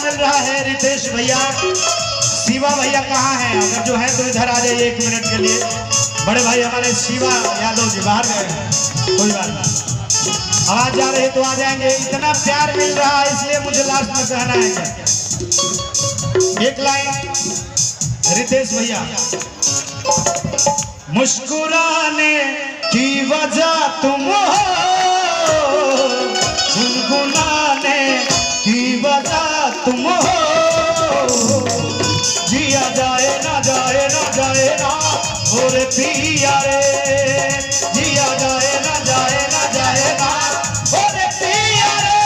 मिल रहा है रितेश भैया। शिवा भैया कहाँ हैं? अगर जो है तो इधर आ जाइए 1 मिनट के लिए। बड़े भाई हमारे शिवा यादव जी बाहर गए हैं, कोई बात नहीं, आवाज जा रही है तो आ जाएंगे। इतना प्यार मिल रहा है इसलिए मुझे लास्ट में कहना है एक लाइन रितेश भैया। मुस्कुराने की वजह तुम हो, गुनगुनाने की वजह तुम हो, जिया जाए ना जाए ना जाए ना और पिया रे, जिया जाए ना जाए ना जाए ना और पिया रे,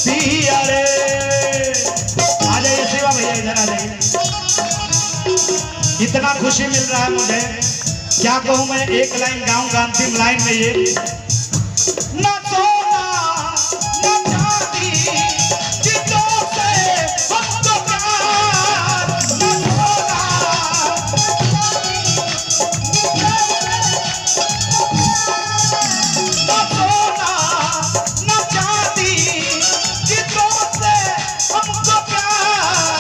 पिया रे। आ जाइए शिवा भैया, इधर आ जाइए। इतना खुशी मिल रहा है मुझे, क्या कहूँ मैं। एक लाइन गाऊंगा, अंतिम लाइन में ये, ना सोना ना चांदी जितों से हमको प्यार, ना सोना ना सोना ना चांदी जितों से हमको प्यार।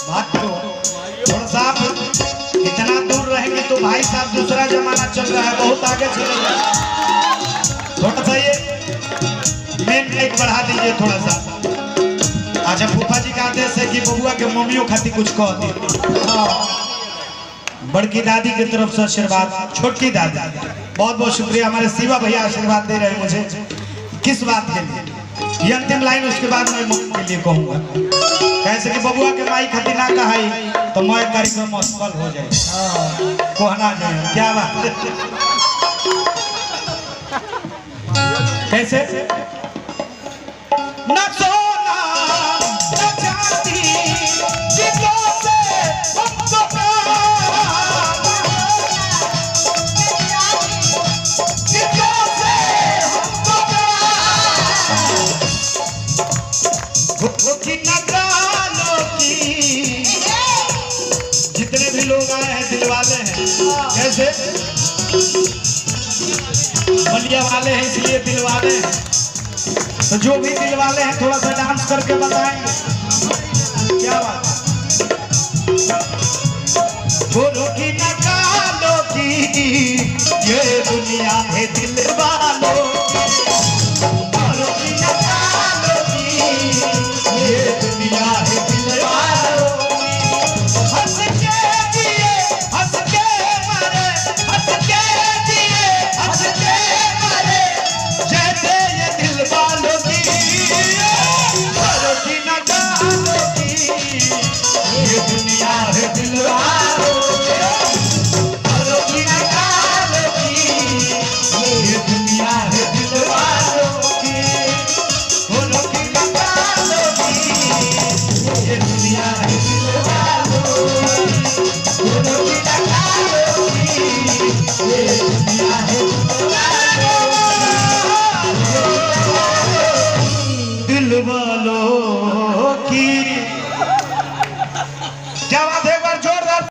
बात तो थोड़ा सा इतना दूर रहेंगे तो भाई साहब दूसरा जमाना चल रहा है, बहुत आगे चल रहा है। थोड़ा सा ये मेन लाइट बढ़ा दीजिए थोड़ा सा। अच्छा फूफा जी का आदेश है कि बबुआ के मम्मियों खाती कुछ कह दी। बड़की दादी की तरफ से आशीर्वाद, छोटकी दादी बहुत बहुत शुक्रिया। हमारे शिवा भैया आशीर्वाद दे रहे हैं मुझे, किस बात के लिए ये अंतिम लाइन, उसके बाद मैं मुक्त के लिए कहूँगा। कैसे कि बबुआ के माई खाती ना कहाई तो मैं कार्यक्रम असफल हो जाए, कहना जाए क्या बात। कैसे ना सोना ना चांदी जितों से हमको प्यार, जितों से हमको प्यार, की नगालों की जितने भी लोग आए हैं दिलवाले हैं। कैसे बलिया वाले हैं इसलिए दिलवाले हैं, तो जो भी दिलवाले हैं थोड़ा सा डांस करके बताएंगे क्या बात। गोरों की नगालों की ये दुनिया है दिलवालों, गोरों की नगालों की ये दुनिया है दिलवालों, हंस के जिए हंस के मरे, हंस के जिए हंस के मरे, जैसे ये दिलवालों की, गोरों की नगालों की ये दुनिया है दिलवालों, गोरों की नगालों की ये दुनिया है दिलवालों की, गोरों की नगालों की ये दुनिया है।